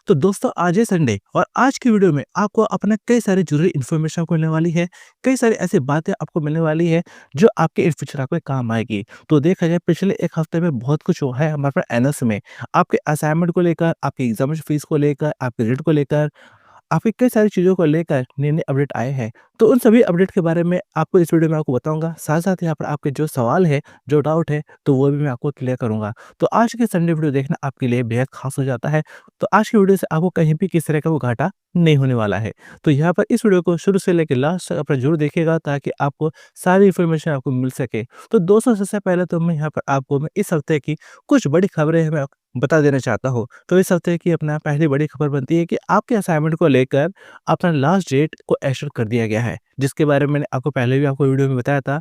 तो दोस्तों आज है संडे और आज की वीडियो में आपको अपना कई सारी ज़रूरी इन्फॉर्मेशन आपको मिलने वाली है। कई सारी ऐसी बातें आपको मिलने वाली है जो आपके इन फ्यूचर आपके काम आएगी। तो देखा जाए पिछले 1 हफ्ते में बहुत कुछ हुआ है हमारे पास एनएस में। आपके असाइनमेंट को लेकर, आपकी एग्ज़ामिनेशन फीस को लेकर, आपके रिजल्ट को लेकर, आपकी कई सारी चीज़ों को लेकर नए-नए अपडेट आए हैं। तो उन सभी अपडेट के बारे में आपको इस वीडियो में आपको बताऊँगा। साथ-साथ यहाँ पर आपके जो सवाल है, जो डाउट है, तो वो भी मैं आपको क्लियर करूँगा। तो आज की संडे वीडियो देखना आपके लिए बेहद ख़ास हो जाता है। तो आज की वीडियो से आपको कहीं भी किसी तरह का वो घाटा नहीं होने वाला है। तो यहाँ पर इस वीडियो को शुरू से लेकर लास्ट तक अपना ज़रूर देखिएगा ताकि आपको सारी इन्फॉर्मेशन आपको मिल सके। तो दोस्तों सबसे पहले तो मैं यहाँ पर आपको मैं इस हफ्ते की कुछ बड़ी खबरें मैं बता देना चाहता हूँ। तो इस हफ्ते की अपना पहली बड़ी खबर बनती है कि आपके असाइनमेंट को लेकर अपना लास्ट डेट को एक्सटेंड कर दिया गया है, जिसके बारे में मैंने आपको पहले भी आपको वीडियो में बताया था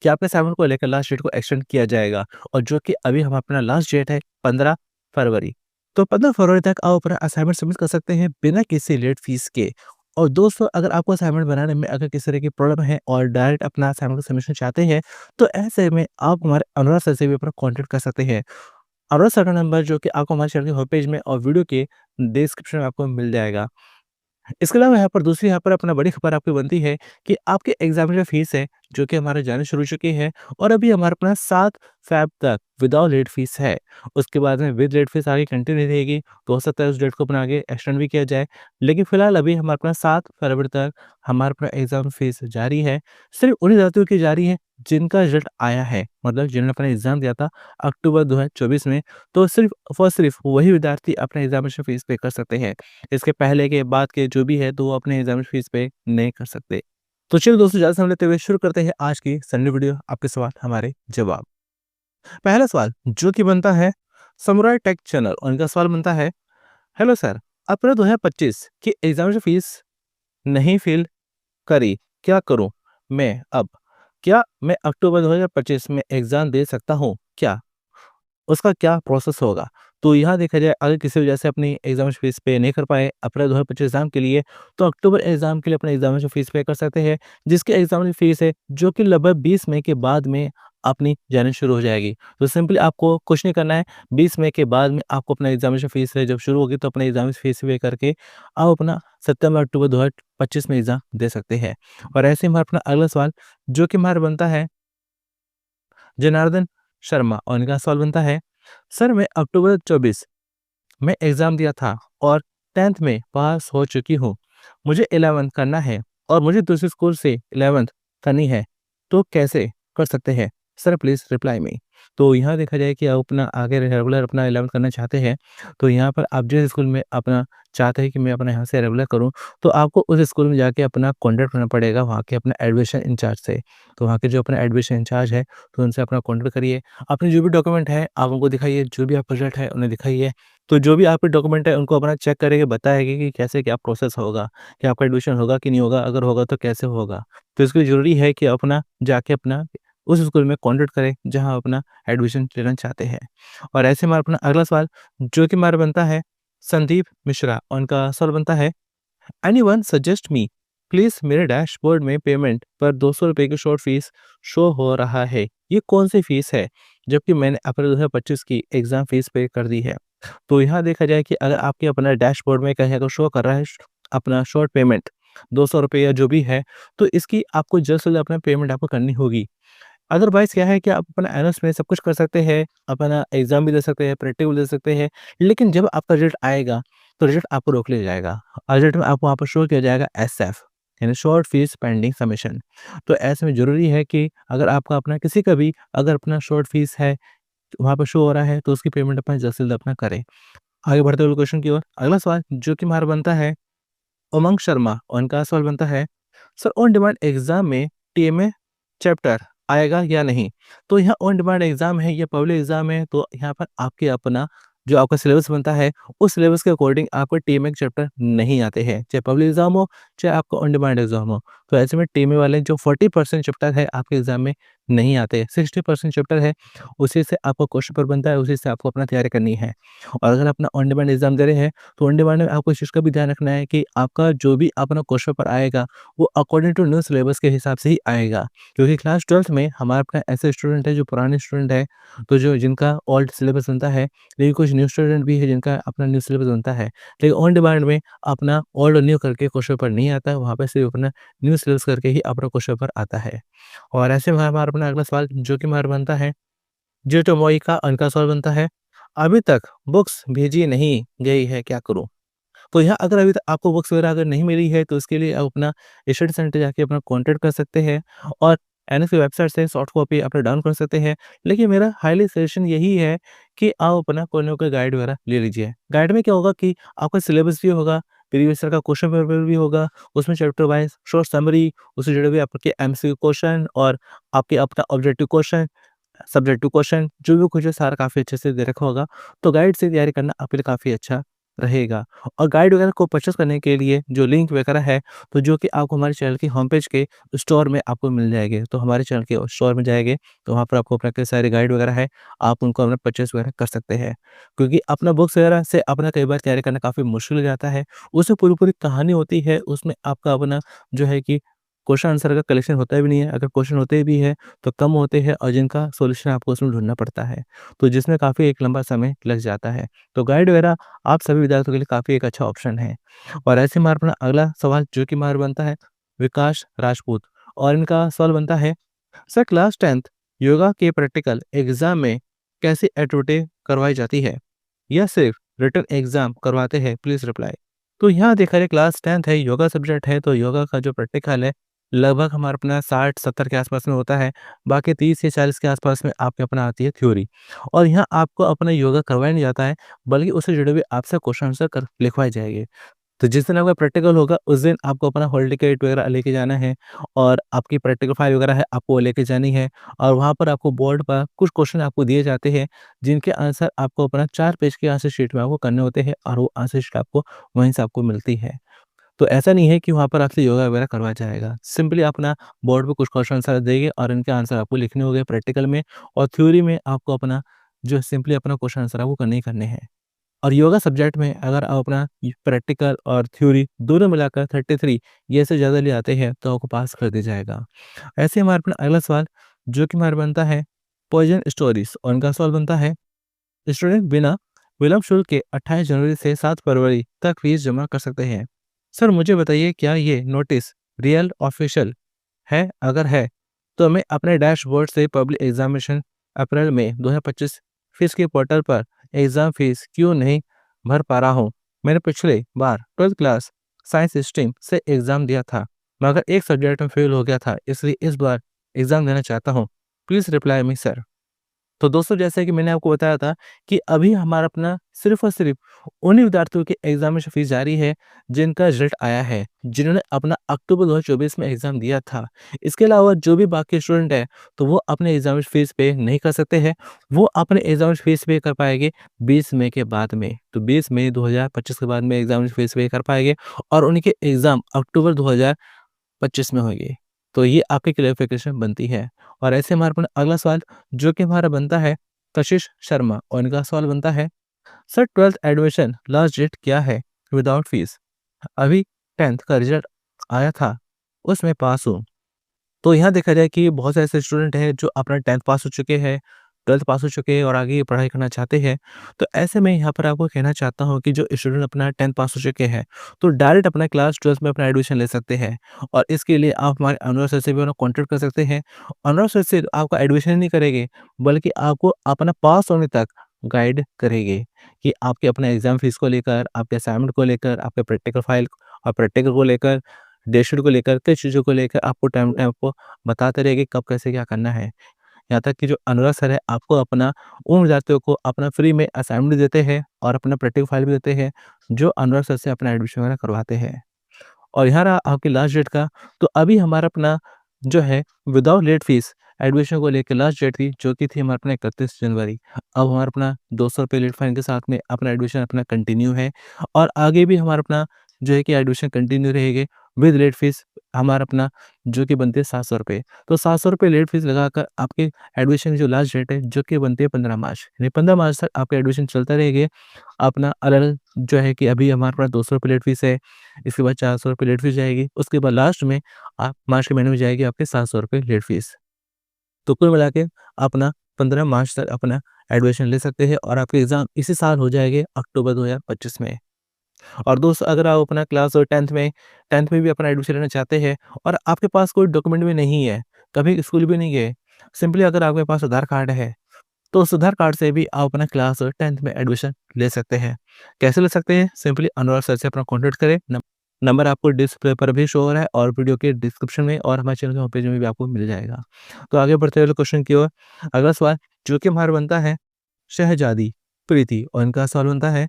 कि आपके असाइनमेंट को लेकर लास्ट डेट को एक्सटेंड किया जाएगा और जो कि अभी हम अपना लास्ट डेट है 15 फरवरी। तो 15 फरवरी तक आप अपना असाइनमेंट सबमिट कर सकते हैं बिना किसी लेट फीस के। और दोस्तों अगर आपको असाइनमेंट बनाने में अगर किसी तरह की प्रॉब्लम है और डायरेक्ट अपना असाइनमेंट का सबमिशन चाहते हैं, तो ऐसे में आप हमारे अनुराग सर से भी अपना कॉन्टैक्ट कर सकते हैं। अनुराग सर का नंबर जो कि आपको हमारे चैनल के होम पेज में और वीडियो के डिस्क्रिप्शन में आपको मिल जाएगा। इसके अलावा यहाँ पर दूसरी यहाँ पर अपना बड़ी खबर आपकी बनती है कि आपके एग्ज़ाम जो फीस है, जो कि हमारे जाने शुरू हो चुकी है और अभी हमारे पास 7 फ़ैब तक विदाउट लेट फीस है। उसके बाद में विद लेट फीस आगे कंटिन्यू रहेगी, तो हो सकता है उस डेट को अपना आगे एक्सटेंड भी किया जाए। लेकिन फिलहाल अभी हमारे पास 7 फरवरी तक हमारे पास एग्ज़ाम फीस जारी है। सिर्फ़ उन्हीं विद्यार्थियों की जारी है जिनका रिज़ल्ट आया है, मतलब जिन्होंने अपना एग्ज़ाम दिया था अक्टूबर 2024 में, तो सिर्फ़ वही विद्यार्थी अपना एग्ज़ामिनेशन फीस पे कर सकते हैं। इसके पहले के बाद के जो भी है तो वो अपने एग्ज़ाम फीस पे नहीं कर सकते। तो चलिए दोस्तों ज़्यादा समय लेते हुए शुरू करते हैं आज की संडे वीडियो आपके सवाल हमारे जवाब। पहला सवाल जो कि बनता है समुराई टेक चैनल और इनका सवाल बनता है, हेलो सर, अप्रैल 2025 की एग्ज़ामिनेशन फीस नहीं फ़िल करी, क्या करूँ मैं अब? क्या मैं अक्टूबर 2025 में एग्ज़ाम दे सकता हूँ क्या? उसका क्या प्रोसेस होगा? तो यहाँ देखा जाए अगर किसी वजह से अपनी एग्ज़ामिनेशन फ़ीस पे नहीं कर पाए अप्रैल 2025 एग्ज़ाम के लिए, तो अक्टूबर एग्ज़ाम के लिए अपना एग्ज़ामिनेशन फ़ीस पे कर सकते हैं, जिसकी एग्ज़ामिनेशन फ़ीस है जो कि लगभग 20 मई के बाद में अपनी जानी शुरू हो जाएगी। तो सिंपली आपको कुछ नहीं करना है, 20 मई के बाद में आपको अपना एग्ज़ामिनेशन फ़ीस है जब शुरू होगी तो अपना एग्ज़ामिनेशन फ़ीस पे करके आप अपना सितंबर-अक्टूबर 2025 में एग्ज़ाम दे सकते हैं। और ऐसे ही हमारा अपना अगला सवाल जो कि हमारा बनता है जनार्दन शर्मा और इनका सवाल बनता है, सर मैं अक्टूबर 24 में एग्ज़ाम दिया था और 10th में पास हो चुकी हूँ। मुझे 11th करना है और मुझे दूसरे स्कूल से 11th करनी है, तो कैसे कर सकते हैं? Sir please reply me. तो यहाँ देखा जाए कि आप अपना आगे रेगुलर अपना 11th करना चाहते हैं, तो यहाँ पर आप जिस स्कूल में अपना चाहते हैं कि मैं अपना यहाँ से रेगुलर करूँ, तो आपको उस स्कूल में जाके अपना कॉन्टैक्ट करना पड़ेगा वहाँ के अपना एडमिशन इंचार्ज से। तो वहाँ के जो अपना एडमिशन इंचार्ज है, तो उनसे अपना कॉन्टैक्ट करिए। अपने जो भी डॉक्यूमेंट है आप उनको दिखाइए, जो भी आपका रिज़ल्ट है उन्हें दिखाइए। तो जो भी आपके डॉक्यूमेंट है उनको अपना चेक करके बताएँगे कि कैसे क्या प्रोसेस होगा, कि आपका एडमिशन होगा कि नहीं होगा, अगर होगा तो कैसे होगा। तो इसके लिए ज़रूरी है कि अपना जाके अपना उस स्कूल में कॉन्टैक्ट करें जहाँ अपना एडमिशन लेना चाहते हैं। और ऐसे हमारा अपना अगला सवाल जो कि हमारा बनता है संदीप मिश्रा, उनका सवाल बनता है, एनीवन सजेस्ट मी प्लीज़ मेरे डैशबोर्ड में पेमेंट पर ₹200 की शॉर्ट फीस शो हो रहा है। ये कौन-सी फीस है? जबकि मैंने अप्रैल 2025 की एग्ज़ाम फीस पे कर दी है। तो यहाँ देखा जाए कि अगर आपके अपना डैशबोर्ड में कहीं अगर शो कर रहा है अपना शॉर्ट पेमेंट ₹200 या जो भी है, तो इसकी आपको जल्द से जल्द अपना पेमेंट आपको करनी होगी। अदरवाइज़ क्या है कि आप अपना एनएस में सब कुछ कर सकते हैं, अपना एग्ज़ाम भी दे सकते हैं, प्रैक्टिकल दे सकते हैं, लेकिन जब आपका रिज़ल्ट आएगा, तो रिज़ल्ट आपको रोक लिया जाएगा। और रिज़ल्ट में आपको वहाँ पर शो किया जाएगा एसएफ यानी शॉर्ट फीस पेंडिंग सबमिशन। तो ऐसे में ज़रूरी है कि अगर आपका अपना किसी का भी अगर अपना शॉर्ट फीस है, वहाँ पे शो हो रहा है, तो उसकी पेमेंट अपना जल्द से जल्द अपना करें। आगे बढ़ते हुए क्वेश्चन की ओर, अगला सवाल जो कि हमारा बनता है उमंग शर्मा और इनका सवाल बनता है, सर ऑन डिमांड एग्ज़ाम में टीएमए चैप्टर आएगा या नहीं? तो यहाँ ऑन डिमांड एग्ज़ाम है, ये पब्लिक एग्ज़ाम है, तो यहाँ पर आपके अपना जो आपका सिलेबस बनता है, उस सिलेबस के अकॉर्डिंग आपको टीएमए के चैप्टर नहीं आते हैं, चाहे पब्लिक एग्ज़ाम हो, चाहे आपका ऑन डिमांड एग्ज़ाम हो। तो ऐसे में टीम ए वाले जो 40% चैप्टर है आपके एग्ज़ाम में नहीं आते, 60% चैप्टर है, उसी से आपको क्वेश्चन पेपर बनता है, उसी से आपको अपना तैयारी करनी है। और अगर अपना ऑन डिमांड एग्ज़ाम दे रहे हैं, तो ऑन डिमांड में आपको इस चीज़ का भी ध्यान रखना है कि आपका जो भी अपना क्वेश्चन पेपर आएगा, वो अकॉर्डिंग टू न्यू सिलेबस के हिसाब से ही आएगा। क्योंकि क्लास 12th में हमारा अपना ऐसे स्टूडेंट है जो पुराने स्टूडेंट है, तो जो जिनका ओल्ड सिलेबस बनता है, लेकिन कुछ न्यू स्टूडेंट भी है जिनका अपना न्यू सिलेबस बनता है। लेकिन ऑन डिमांड में अपना ओल्ड और न्यू करके क्वेश्चन पेपर नहीं आता है, वहाँ पे सिर्फ अपना न्यू सिलेबस करके ही अपना क्वेश्चन पेपर आता है। और ऐसे में हमारा अपना अगला सवाल जो कि हमारा बनता है, जो टोमोई का अनका सवाल बनता है, अभी तक बुक्स भेजी नहीं गई है, क्या करूँ? तो यहाँ अगर अभी तक आपको बुक्स वगैरह अगर नहीं मिली है, तो इसके लिए आप अपना स्टडी सेंटर जाके अपना कॉन्टैक्ट कर सकते हैं और एनएस की वेबसाइट से सॉफ्ट कॉपी अपना डाउन कर सकते हैं। लेकिन मेरा हाईली सजेशन यही है कि आप अपना कोई ना कोई गाइड वगैरह ले लीजिए। गाइड में क्या होगा कि आपका सिलेबस भी होगा, प्रीवियस ईयर का क्वेश्चन पेपर भी होगा, उसमें चैप्टर वाइज़ शॉर्ट समरी, उससे जुड़े हुए आपके एमसीक्यू क्वेश्चन और आपके अपना ऑब्जेक्टिव क्वेश्चन, सब्जेक्टिव क्वेश्चन जो भी कुछ है सारा काफ़ी अच्छे से दे रखा होगा, तो गाइड से तैयारी करना आपके लिए काफ़ी अच्छा रहेगा। और गाइड वगैरह को परचेज़ करने के लिए जो लिंक वगैरह है, तो जो कि आपको हमारे चैनल की होम पेज के स्टोर में आपको मिल जाएँगे। तो हमारे चैनल के स्टोर में जाएँगे, तो वहाँ पर आपको अपना कई सारे गाइड वगैरह है, आप उनको अपना परचेज़ वगैरह कर सकते हैं। क्योंकि अपना बुक्स वगैरह से अपना कई बार तैयारी करना काफ़ी मुश्किल हो जाता है, उसमें पूरी-पूरी कहानी होती है, उसमें आपका अपना जो है कि क्वेश्चन आंसर का कलेक्शन होता भी नहीं है, अगर क्वेश्चन होते भी हैं, तो कम होते हैं और जिनका सॉल्यूशन आपको उसमें ढूँढना पड़ता है, तो जिसमें काफ़ी एक लंबा समय लग जाता है। तो गाइड वगैरह आप सभी विद्यार्थियों के लिए काफ़ी एक अच्छा ऑप्शन है। और ऐसे में हमारा अगला सवाल जो कि हमारा बनता है विकास राजपूत, और इनका सवाल बनता है, सर क्लास 10th योगा के प्रैक्टिकल एग्जाम में कैसी एक्टिविटी करवाई जाती है या सिर्फ रिटन एग्जाम करवाते हैं, प्लीज रिप्लाई। तो यहाँ देखा जाए क्लास 10th है, योगा सब्जेक्ट है, तो योगा का जो प्रैक्टिकल है लगभग हमारा अपना 60-70 के आसपास में होता है, बाकी 30 या 40 के आसपास में आपके अपना आती है थ्योरी। और यहाँ आपको अपना योगा करवाया नहीं जाता है, बल्कि उससे जुड़े हुए आपसे क्वेश्चन आंसर कर लिखवाए जाएंगे। तो जिस दिन आपका प्रैक्टिकल होगा, उस दिन आपको अपना हॉल टिकट वगैरह लेके जाना है और आपकी प्रैक्टिकल फाइल वगैरह है, आपको वो लेके जानी है। और वहाँ पर आपको बोर्ड पर कुछ क्वेश्चन आपको दिए जाते हैं, जिनके आंसर आपको अपना 4 पेज के आंसर शीट में आपको करने होते हैं और वो आंसर शीट आपको वहीं से आपको मिलती है। तो ऐसा नहीं है कि वहाँ पर आपसे योगा वगैरह करवाया जाएगा। सिंपली अपना बोर्ड पे कुछ क्वेश्चन आंसर देंगे और इनके आंसर आपको लिखने होंगे प्रैक्टिकल में, और थ्योरी में आपको अपना जो सिंपली अपना क्वेश्चन आंसर है वो करने ही करने हैं। और योगा सब्जेक्ट में अगर आप अपना प्रैक्टिकल और थ्योरी दोनों मिलाकर 33 ये से ज़्यादा ले आते हैं, तो आपको पास कर दिया जाएगा। ऐसे हमारा अपना अगला सवाल जो कि हमारा बनता है पॉइजन स्टोरीज, और उनका सवाल बनता है, स्टूडेंट बिना विलंब शुल्क के 28 जनवरी से 7 फरवरी तक फीस जमा कर सकते हैं। सर मुझे बताइए, क्या ये नोटिस रियल ऑफिशियल है? अगर है, तो मैं अपने डैशबोर्ड से पब्लिक एग्जामिनेशन अप्रैल में 2025 फीस के पोर्टल पर एग्ज़ाम फीस क्यों नहीं भर पा रहा हूँ? मैंने पिछले बार 12th क्लास साइंस स्ट्रीम से एग्ज़ाम दिया था, मगर एक सब्जेक्ट में फेल हो गया था, इसलिए इस बार एग्ज़ाम देना चाहता हूँ। Please reply me sir. तो दोस्तों, जैसे कि मैंने आपको बताया था कि अभी हमारा अपना सिर्फ़ और सिर्फ़ उन्हीं विद्यार्थियों की एग्ज़ामिनेशन फ़ीस जारी है, जिनका रिज़ल्ट आया है, जिन्होंने अपना अक्टूबर 2024 में एग्ज़ाम दिया था। इसके अलावा जो भी बाकी स्टूडेंट हैं, तो वो अपने एग्ज़ामिनेशन फ़ीस पे नहीं कर सकते हैं। वो अपने एग्ज़ामिनेशन फ़ीस पे कर पाएँगे 20 मई के बाद में। तो 20 मई 2025 के बाद में एग्ज़ामिनेशन फ़ीस पे कर पाएँगे, और उनके एग्ज़ाम अक्टूबर 2025 में होंगे। तो ये आपकी क्लैरिफ़िकेशन बनती है। और ऐसे हमारे पास अगला सवाल जो कि हमारा बनता है कशिश शर्मा, और इनका सवाल बनता है, sir 12th admission last date क्या है विदाउट फीस? अभी 10th का रिजल्ट आया था, उसमें पास हूँ। तो यहाँ देखा जाए कि बहुत से ऐसे स्टूडेंट हैं जो अपना 10th पास हो चुके हैं, 12th पास हो चुके हैं और आगे ये पढ़ाई करना चाहते हैं। तो ऐसे में यहाँ पर आपको कहना चाहता हूँ कि जो स्टूडेंट अपना 10th पास हो चुके हैं, तो डायरेक्ट अपना क्लास 12th में अपना एडमिशन ले सकते हैं, और इसके लिए आप हमारे अनुराग सर से भी अपना कॉन्टैक्ट कर सकते हैं। अनुराग सर से आपका एडमिशन नहीं करेंगे, बल्कि आपको अपना पास होने तक गाइड करेंगे कि आपके अपने एग्ज़ाम फीस को लेकर, आपके असाइनमेंट को लेकर, आपके प्रैक्टिकल फाइल और प्रैक्टिकल को लेकर, डेट शीट को लेकर, कई चीज़ों को लेकर आपको टाइम टाइम आपको बताते रहेंगे कब कैसे क्या करना है। यहाँ तक कि जो अनुराग सर है, आपको अपना उन विद्यार्थियों को अपना फ्री में असाइनमेंट भी देते हैं और अपना प्रैक्टिकल फाइल भी देते हैं, जो अनुराग सर से अपना एडमिशन वगैरह करवाते हैं। और यहाँ रहा आपकी लास्ट डेट का, तो अभी हमारा अपना जो है विदाउट लेट फीस एडमिशन को लेके लास्ट डेट थी, जो कि थी हमारा अपना 31 जनवरी। अब हमारा अपना ₹200 लेट फाइन के साथ में अपना एडमिशन अपना कंटिन्यू है, और आगे भी हमारा अपना जो है कि एडमिशन कंटिन्यू रहेगी। विद लेट फीस हमारा अपना जो कि बनती है ₹700। तो ₹700 लेट फीस लगाकर आपके एडमिशन की जो लास्ट डेट है जो कि बनती है 15 मार्च, यानी 15 मार्च तक आपका एडमिशन चलता रहेगा। अपना अलग-अलग जो है कि अभी हमारे पास ₹200 लेट फीस है, इसके बाद ₹400 लेट फीस जाएगी, उसके बाद लास्ट में आप मार्च के महीने में जाएगी आपके ₹700 लेट फीस। तो कुल मिला के अपना 15 मार्च तक अपना एडमिशन ले सकते हैं और आपके एग्ज़ाम इसी साल हो जाएँगे अक्टूबर 2025 में। और दोस्त अगर आप अपना क्लास और 10th में भी अपना एडमिशन लेना चाहते हैं और आपके पास कोई डॉक्यूमेंट भी नहीं है, कभी स्कूल भी नहीं गए, सिंपली अगर आपके पास आधार कार्ड है, तो उस आधार कार्ड से भी आप अपना क्लास और 10th में एडमिशन ले सकते हैं। कैसे ले सकते हैं? सिंपली अनुराग सर से अपना कॉन्टैक्ट करें। नंबर आपको डिस्प्ले पर भी शो हो रहा है और वीडियो के डिस्क्रिप्शन में और हमारे चैनल के होम पेज में भी आपको मिल जाएगा। तो आगे बढ़ते हुए क्वेश्चन की ओर, अगला सवाल जो कि हमारा बनता है शहजादी प्रीति और इनका सवाल बनता है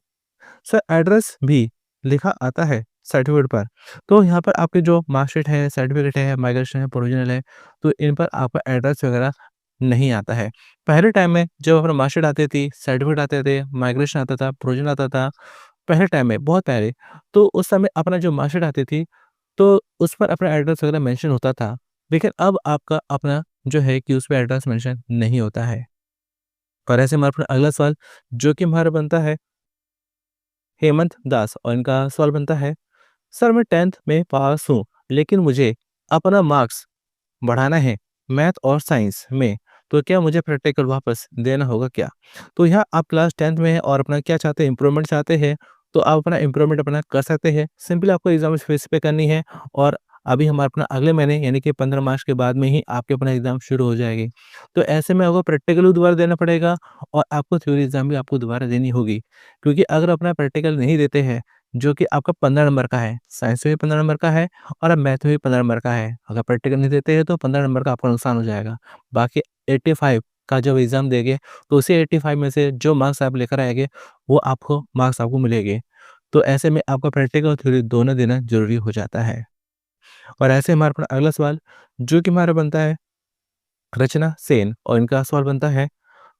सर एड्रेस भी लिखा आता है सर्टिफिकेट पर। तो यहाँ पर आपके जो मार्कशीट है, सर्टिफिकेट है, माइग्रेशन है, प्रोविज़नल है, तो इन पर आपका एड्रेस वगैरह नहीं आता है। पहले टाइम में जब अपना मार्कशीट आती थी, सर्टिफिकेट आते थे, माइग्रेशन आता था, प्रोविज़नल आता था, पहले टाइम में, बहुत पहले, तो उस समय अपना जो मार्कशीट आती थी, तो उस पर अपना एड्रेस वगैरह मेंशन होता था। लेकिन अब आपका अपना जो है कि उस पे एड्रेस मेंशन नहीं होता है। और ऐसे में अपना अगला सवाल जो कि हमारा बनता है हेमंत दास और इनका सवाल बनता है सर मैं 10th में पास हूँ, लेकिन मुझे अपना मार्क्स बढ़ाना है मैथ और साइंस में, तो क्या मुझे प्रैक्टिकल वापस देना होगा क्या? तो यहाँ आप क्लास 10th में हैं और अपना क्या चाहते हैं इम्प्रूवमेंट चाहते हैं, तो आप अपना इम्प्रूवमेंट अपना कर सकते हैं। सिंपली आपको एग्ज़ाम फीस पे करनी है और अभी हमारा अपना अगले महीने यानी कि 15 मार्च के बाद में ही आपके अपना एग्ज़ाम शुरू हो जाएगी। तो ऐसे में आपको प्रैक्टिकल भी दोबारा देना पड़ेगा और आपको थ्योरी एग्ज़ाम भी आपको दोबारा देनी होगी। क्योंकि अगर अपना प्रैक्टिकल नहीं देते हैं, जो कि आपका 15 नंबर का है, साइंस में भी 15 नंबर का है और अब मैथ में भी 15 नंबर का है। अगर प्रैक्टिकल नहीं देते हैं तो 15 नंबर का आपका नुकसान हो जाएगा। बाकी 85 का जब एग्ज़ाम देंगे तो उसी 85 में से जो मार्क्स आप लेकर आएँगे वो आपको मार्क्स आपको मिलेंगे। तो ऐसे में आपका प्रैक्टिकल और थ्योरी दोनों देना ज़रूरी हो जाता है। और ऐसे हमारा अपना अगला सवाल जो कि हमारा बनता है रचना सेन और इनका सवाल बनता है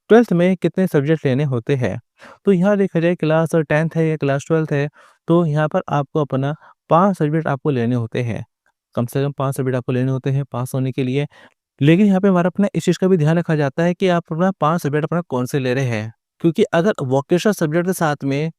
12th में कितने सब्जेक्ट लेने होते हैं? तो यहाँ देखा जाए क्लास 10th है या क्लास 12th है, तो यहाँ पर आपको अपना 5 सब्जेक्ट आपको लेने होते हैं। कम से कम 5 सब्जेक्ट आपको लेने होते हैं पास होने के लिए। लेकिन यहाँ पे हमारा अपना इस चीज़ का भी ध्यान रखा जाता है कि आप अपना 5 सब्जेक्ट अपना कौन से ले रहे हैं। क्योंकि अगर वोकेशनल सब्जेक्ट के साथ में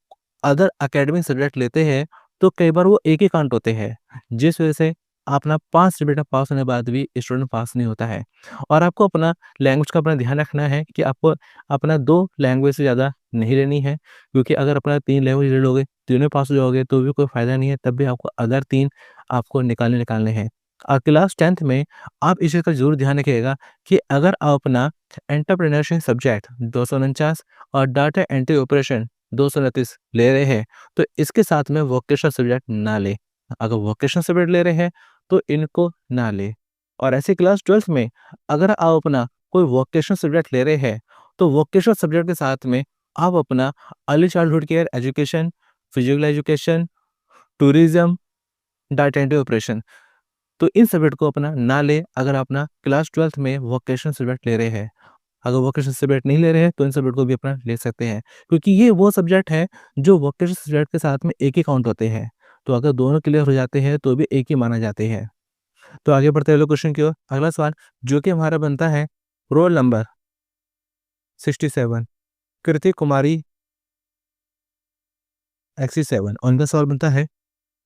अदर एकेडमिक सब्जेक्ट लेते हैं, तो कई बार वो एक ही काउंट होते हैं। जिस वजह से अपना 5 सब्जेक्ट पास होने के बाद भी स्टूडेंट पास नहीं होता है। और आपको अपना लैंग्वेज का अपना ध्यान रखना है कि आपको अपना 2 लैंग्वेज से ज़्यादा नहीं लेनी है। क्योंकि अगर अपना 3 लैंग्वेज ले लोगे, तीनों में पास हो जाओगे तो भी कोई फ़ायदा नहीं है, तब भी आपको अदर 3 आपको निकालने हैं। क्लास 10th में आप इस चीज़ का ज़रूर ध्यान रखिएगा कि अगर आप अपना एंटरप्रेन्योरशिप सब्जेक्ट 249 और डाटा एंट्री ऑपरेशन 229 ले रहे हैं, तो इसके साथ में वोकेशनल सब्जेक्ट ना लें। अगर वोकेशनल सब्जेक्ट ले रहे हैं, तो इनको ना लें। और ऐसे क्लास 12th में अगर आप अपना कोई वोकेशनल सब्जेक्ट ले रहे हैं, तो वोकेशनल सब्जेक्ट के साथ में आप अपना early childhood care education, physical education, tourism, data entry operation, तो इन सब्जेक्ट को अपना ना लें अगर आप अपना क्लास 12th में वोकेशनल सब्जेक्ट ले रहे हैं। अगर वोकेशनल सब्जेक्ट नहीं ले रहे हैं, तो इन सब्जेक्ट को भी अपना ले सकते हैं। क्योंकि ये वो सब्जेक्ट है जो वोकेशनल सब्जेक्ट के साथ में एक ही काउंट होते हैं। तो अगर दोनों क्लियर हो जाते हैं, तो भी एक ही माना जाते हैं। तो आगे बढ़ते हैं अगले क्वेश्चन की ओर। अगला सवाल जो कि हमारा बनता है रोल नंबर 67 कृति कुमारी एक्सी 7 और इनका सवाल बनता है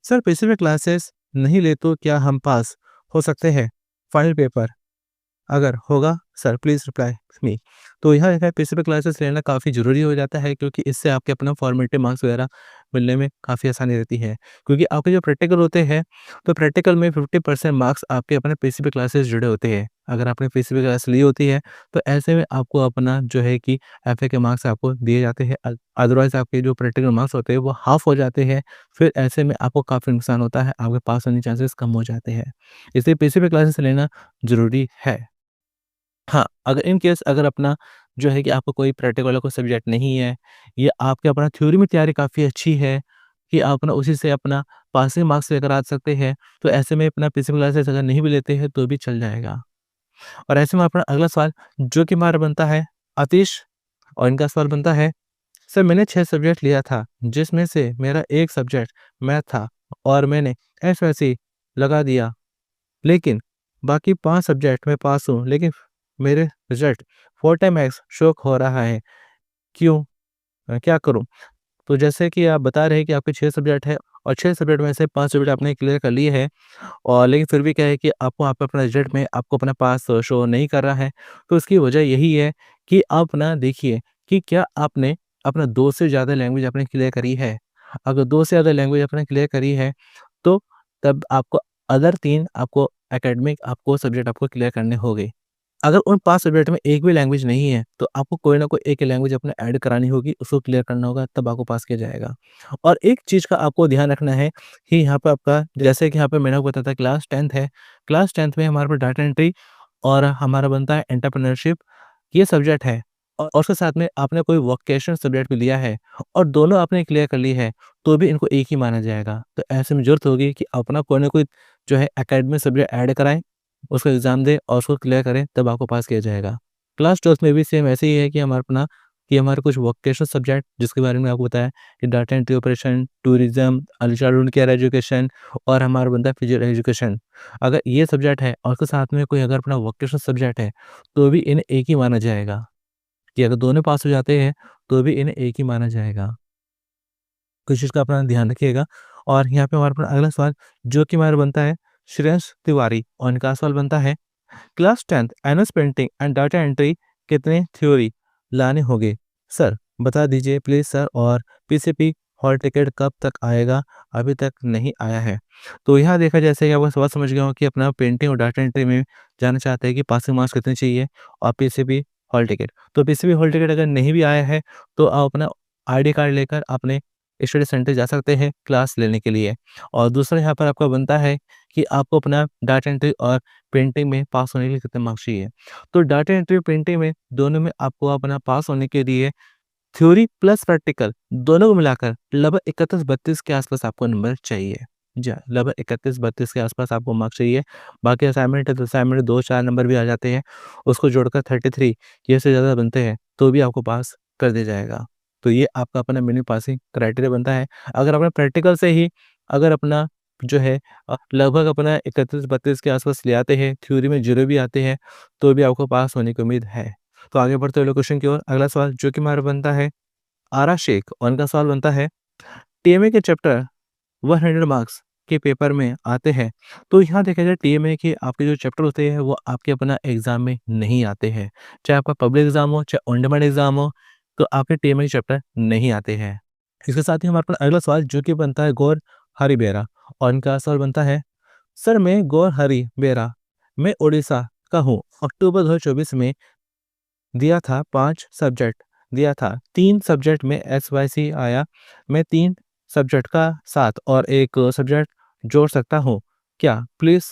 सर पिछले में क्लासेस नहीं ले तो क्या हम पास हो सकते हैं फाइनल पेपर? अगर होगा सर प्लीज़ रिप्लाई मी। तो यहाँ है फेस टू फेस क्लासेस लेना काफ़ी ज़रूरी हो जाता है क्योंकि इससे आपके अपना फॉर्मेटिव मार्क्स वगैरह मिलने में काफ़ी आसानी रहती है। क्योंकि आपके जो प्रैक्टिकल होते हैं, तो प्रैक्टिकल में 50% मार्क्स आपके अपने पीसीबी क्लासेस जुड़े होते हैं। अगर आपने पीसीबी क्लास ली होती है, तो ऐसे में आपको अपना जो है कि एफए के मार्क्स आपको दिए जाते हैं। अदरवाइज़ आपके जो प्रैक्टिकल मार्क्स होते हैं वो हाफ़ हो जाते हैं। फिर ऐसे में आपको काफ़ी नुकसान होता है, आपके पास होने के चांसेस कम हो जाते हैं। इसलिए पीसीबी क्लासेस लेना ज़रूरी है। हाँ, अगर इन केस अगर अपना जो है कि आपको कोई प्रैक्टिकल वाला कोई सब्जेक्ट नहीं है, या आपके अपना थ्योरी में तैयारी काफ़ी अच्छी है कि आप अपना उसी से अपना पासिंग मार्क्स लेकर आ सकते हैं, तो ऐसे में अपना पीसीबी क्लासेस अगर नहीं भी लेते हैं तो भी चल जाएगा। और ऐसे में अपना अगला सवाल जो कि हमारा बनता है आतिश और इनका सवाल बनता है, सर मैंने 6 सब्जेक्ट लिया था, जिसमें से मेरा 1 सब्जेक्ट मैथ था और मैंने एसवाईसी लगा दिया, लेकिन बाकी 5 सब्जेक्ट में पास हूँ, लेकिन मेरे रिज़ल्ट 4 टाइम एक्स शो हो रहा है, क्यों? क्या करूँ? तो जैसे कि आप बता रहे हैं कि आपके 6 सब्जेक्ट हैं और 6 सब्जेक्ट में से 5 सब्जेक्ट आपने क्लियर कर लिए हैं और लेकिन फिर भी क्या है कि आपको वहाँ पे अपना रिज़ल्ट में आपको अपना पास शो नहीं कर रहा है। तो इसकी वजह यही है कि आप ना देखिए कि क्या आपने अपना 2 से ज़्यादा लैंग्वेज आपने क्लियर करी है। अगर 2 से ज़्यादा लैंग्वेज आपने क्लियर करी है, तो तब आपको अदर 3 आपको एकेडमिक आपको सब्जेक्ट आपको क्लियर करने होंगे। अगर उन 5 सब्जेक्ट में एक भी लैंग्वेज नहीं है, तो आपको कोई ना कोई एक लैंग्वेज अपने ऐड करानी होगी, उसको क्लियर करना होगा, तब आपको पास किया जाएगा। और एक चीज़ का आपको ध्यान रखना है कि यहाँ पे आपका जैसे कि यहाँ पे मैंने आपको बताया था क्लास 10th है, क्लास 10th में हमारे पास डाटा एंट्री और हमारा बनता है एंटरप्रेन्योरशिप, ये सब्जेक्ट है और उसके साथ में आपने कोई वोकेशनल सब्जेक्ट भी लिया है और दोनों आपने क्लियर कर ली है, तो भी इनको एक ही माना जाएगा। तो ऐसे में ज़रूरत होगी कि अपना कोई ना कोई जो है एकेडमिक सब्जेक्ट ऐड कराएँ, उसका एग्ज़ाम दें और उसको क्लियर करें, तब आपको पास किया जाएगा। क्लास 12th में भी सेम ऐसे ही है कि हमारे कुछ वोकेशनल सब्जेक्ट जिसके बारे में आपको बताया कि data entry operation, tourism, early childhood care education और हमारा बनता है फिजिकल एजुकेशन। अगर ये सब्जेक्ट है और उसके साथ में कोई अगर अपना वोकेशनल सब्जेक्ट है, तो भी इन्हें एक ही माना जाएगा कि अगर दोनों पास हो जाते हैं, तो भी इन्हें एक ही माना जाएगा। तो इस चीज़ का अपना ध्यान रखिएगा और यहाँ पे हमारे पास अगला सवाल जो कि हमारा बनता है श्रेयस तिवारी और इनका सवाल बनता है class 10th NS painting and data entry कितने थ्योरी लाने होंगे? सर बता दीजिए प्लीज़ सर और पीसीपी हॉल टिकट कब तक आएगा? अभी तक नहीं आया है। तो यहाँ देखा जैसे कि आपका सवाल समझ गया हूँ कि अपना पेंटिंग और डाटा एंट्री में जानना चाहते हैं कि पासिंग मार्क्स कितने चाहिए और पीसीबी हॉल टिकट। तो पीसीबी हॉल टिकट अगर नहीं भी आया है तो आप अपना आईडी कार्ड लेकर अपने स्टडी सेंटर जा सकते हैं क्लास लेने के लिए। और दूसरा यहाँ पर आपका बनता है कि आपको अपना डाटा एंट्री और पेंटिंग में पास होने के लिए कितने मार्क्स चाहिए। तो डाटा एंट्री और पेंटिंग में दोनों में आपको अपना पास होने के लिए थ्योरी प्लस प्रैक्टिकल दोनों को मिलाकर लगभग 31-32 के आसपास आपको नंबर चाहिए। जी हाँ, लगभग 31-32 के आसपास आपको मार्क्स चाहिए। बाकी असाइनमेंट है तो असाइनमेंट 2-4 नंबर भी आ जाते हैं। उसको जोड़कर 33 ये से ज़्यादा बनते हैं तो भी आपको पास कर दिया जाएगा। तो ये आपका अपना मिनिमम पासिंग क्राइटेरिया बनता है। अगर अपना प्रैक्टिकल से ही अगर अपना जो है लगभग अपना 31-32 के आसपास ले आते हैं, थ्योरी में 0 भी आते हैं, तो भी आपको पास होने की उम्मीद है। तो आगे बढ़ते हुए अगले क्वेश्चन की ओर, अगला सवाल जो कि हमारा बनता है आरा शेख और इनका सवाल बनता है टीएमए के चैप्टर 100 मार्क्स के पेपर में आते हैं। तो यहाँ देखा जाए टीएमए के आपके जो चैप्टर होते हैं वो आपके अपना एग्जाम में नहीं आते हैं। चाहे आपका पब्लिक एग्जाम हो, चाहे ऑन डिमांड एग्जाम हो, तो आपके टीएमए के चैप्टर नहीं आते हैं। इसके साथ ही हमारे पास अगला सवाल जो कि बनता है गौर हरि बेरा और इनका सवाल बनता है सर मैं गौर हरि बेरा मैं उड़ीसा का हूँ। अक्टूबर 2024 में दिया था 5 सब्जेक्ट दिया था। 3 सब्जेक्ट में एसवाईसी आया। मैं 3 सब्जेक्ट का साथ और 1 सब्जेक्ट जोड़ सकता हूँ क्या? प्लीज़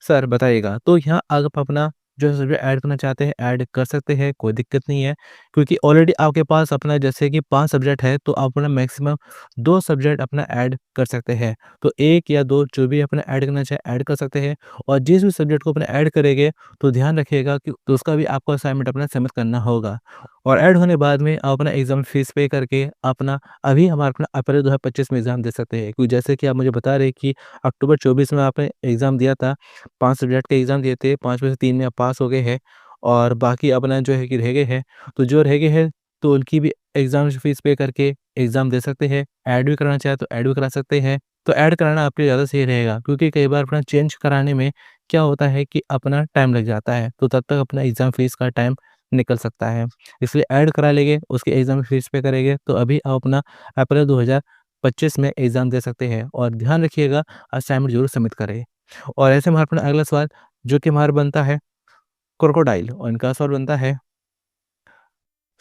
सर बताइएगा। तो यहाँ आप अपना जो सब्जेक्ट ऐड करना चाहते हैं, ऐड कर सकते हैं, कोई दिक्कत नहीं है। क्योंकि ऑलरेडी आपके पास अपना जैसे कि 5 सब्जेक्ट है, तो आप अपना मैक्सिमम 2 सब्जेक्ट अपना ऐड कर सकते हैं। तो 1 या 2 जो भी अपना ऐड करना चाहे, ऐड कर सकते हैं और जिस भी सब्जेक्ट को अपना ऐड करेंगे, तो ध्यान रखिएगा कि तो उसका भी आपको असाइनमेंट अपना सबमिट करना होगा। और ऐड होने बाद में आप अपना एग्ज़ाम फीस पे करके अपना अभी हमारा अपना अप्रैल 2025 में एग्ज़ाम दे सकते हैं। क्योंकि जैसे कि आप मुझे बता रहे हैं कि अक्टूबर 24 में आपने एग्ज़ाम दिया था। 5 सब्जेक्ट के एग्ज़ाम दिए थे, 5 में से 3 में आप पास हो गए हैं और बाकी अपना जो है कि रह गए हैं। तो जो रह गए हैं, तो उनकी भी एग्ज़ाम फीस पे करके एग्ज़ाम दे सकते हैं। ऐड भी कराना चाहे तो ऐड भी करा सकते हैं। तो ऐड कराना आपके लिए ज़्यादा सही रहेगा क्योंकि कई बार अपना चेंज कराने में क्या होता है कि अपना टाइम लग जाता है, तो तब तक अपना एग्ज़ाम फीस का टाइम निकल सकता है। इसलिए ऐड करा लेंगे, उसकी एग्ज़ाम फीस पे करेंगे, तो अभी आप अपना अप्रैल 2025 में एग्ज़ाम दे सकते हैं और ध्यान रखिएगा असाइनमेंट ज़रूर सबमिट करें। और ऐसे में हमारा अपना अगला सवाल जो कि हमारा बनता है क्रोकोडाइल और इनका सवाल बनता है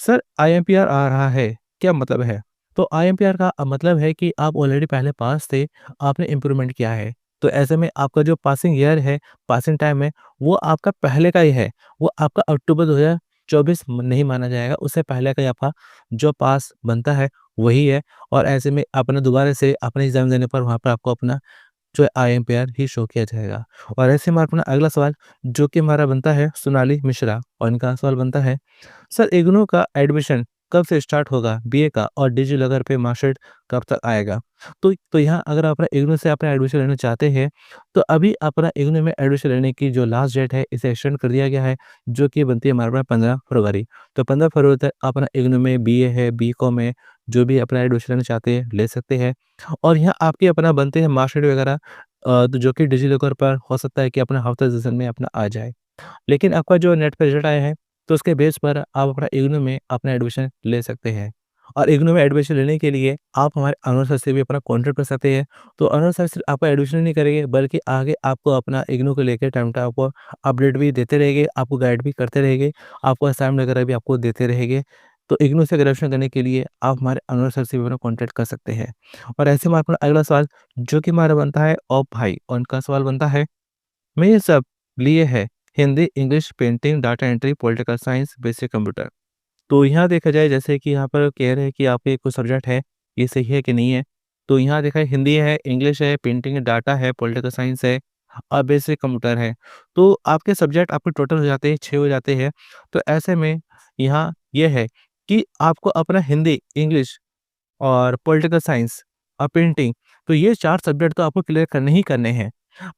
सर आईएमपीआर आ रहा है, क्या मतलब है? तो आईएमपीआर का मतलब है कि आप ऑलरेडी पहले पास थे, आपने इम्प्रूवमेंट किया है। तो ऐसे में आपका जो पासिंग ईयर है, पासिंग टाइम है, वो आपका पहले का ही है। वो आपका अक्टूबर 2024 नहीं माना जाएगा, उससे पहले का ही आपका जो पास बनता है, वही है। और ऐसे में अपना दोबारा से अपने एग्ज़ाम देने पर वहाँ पर आपको अपना जो है आईएमपीआर ही शो किया जाएगा। और ऐसे में अपना अगला सवाल जो कि हमारा बनता है सोनाली मिश्रा और इनका सवाल बनता है सर इग्नू का एडमिशन कब से स्टार्ट होगा बीए का और डिजी लॉकर पे मार्कशीट कब तक आएगा। तो यहाँ अगर आप अपना इग्नू से अपना एडमिशन लेना चाहते हैं, तो अभी अपना इग्नू में एडमिशन लेने की जो लास्ट डेट है, इसे एक्सटेंड कर दिया गया है, जो कि बनती है हमारे पास 15 फरवरी। तो 15 फरवरी तक अपना इग्नू में बीए है, बीकॉम है, जो भी अपना एडमिशन लेना चाहते हैं, ले सकते हैं। और यहाँ आपके अपना बनते हैं मार्कशीट वगैरह, तो जो कि डिजी लॉकर पर हो सकता है कि अपना हफ्ता 10 दिन में अपना आ जाए। लेकिन आपका जो नेट पे रिज़ल्ट आया है, तो उसके बेस पर आप अपना इग्नू में अपना एडमिशन ले सकते हैं। और इग्नू में एडमिशन लेने के लिए आप हमारे अनुज सर से भी अपना कॉन्टैक्ट कर सकते हैं। तो अनुज सर सिर्फ आपका एडमिशन नहीं करेंगे, बल्कि आगे आपको अपना इग्नू को लेके टाइम टू आपको अपडेट भी देते रहेंगे, आपको गाइड भी करते रहेंगे, आपको असाइनमेंट वगैरह भी आपको देते रहेंगे। तो इग्नू से ग्रेजुएशन करने के लिए आप हमारे अनुज सर से भी अपना कॉन्टैक्ट कर सकते हैं। और ऐसे में अपना अगला सवाल जो कि हमारा बनता है ऑफ भाई, और उनका सवाल बनता है, मैं ये सब लिए है Hindi, English, painting, data entry, political science, basic computer. तो यहाँ देखा जाए जैसे कि यहाँ पर कह रहे हैं कि आपके कुछ सब्जेक्ट है, ये सही है कि नहीं है? तो यहाँ देखा है हिंदी है, इंग्लिश है, पेंटिंग है, डाटा है, पॉलिटिकल साइंस है और बेसिक कंप्यूटर है। तो आपके सब्जेक्ट आपके टोटल हो जाते हैं 6 हो जाते हैं। तो ऐसे में यहाँ ये है कि आपको अपना हिंदी, इंग्लिश और पॉलिटिकल साइंस और पेंटिंग, तो ये 4 सब्जेक्ट तो आपको क्लियर करने ही करने हैं।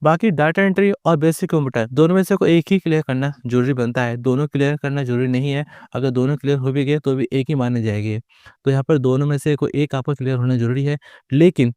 बाकी डाटा एंट्री और बेसिक कंप्यूटर दोनों में से कोई एक ही क्लियर करना ज़रूरी बनता है, दोनों क्लियर करना ज़रूरी नहीं है। अगर दोनों क्लियर हो भी गए तो भी एक ही माने जाएँगे। तो यहाँ पर दोनों में से कोई एक आपका क्लियर होना ज़रूरी है। लेकिन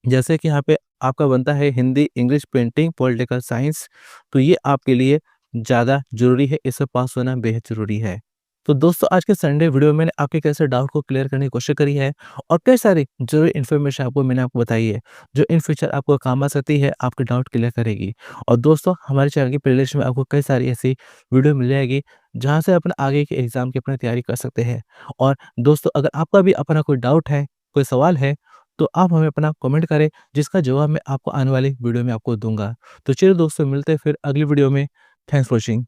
जैसे कि यहाँ पे आपका बनता है Hindi, English, painting, political science, तो ये आपके लिए ज़्यादा ज़रूरी है, इसमें पास होना बेहद ज़रूरी है। तो दोस्तों आज के संडे वीडियो में मैंने आपके कैसे डाउट को क्लियर करने की कोशिश करी है और कई सारी ज़रूरी इन्फॉर्मेशन मैंने आपको बताई है, जो इन फ्यूचर आपको काम आ सकती है, आपके डाउट क्लियर करेगी। और दोस्तों हमारे चैनल की प्लेलिस्ट में आपको कई सारी ऐसी वीडियो मिल जाएगी, जहाँ से अपना आगे के एग्ज़ाम की अपनी तैयारी कर सकते हैं। और दोस्तों अगर आपका भी अपना कोई डाउट है, कोई सवाल है, तो आप हमें अपना कमेंट करें, जिसका जवाब मैं आपको आने वाली वीडियो में आपको दूँगा। तो चलिए दोस्तों मिलते हैं फिर अगली वीडियो में। Thanks for watching.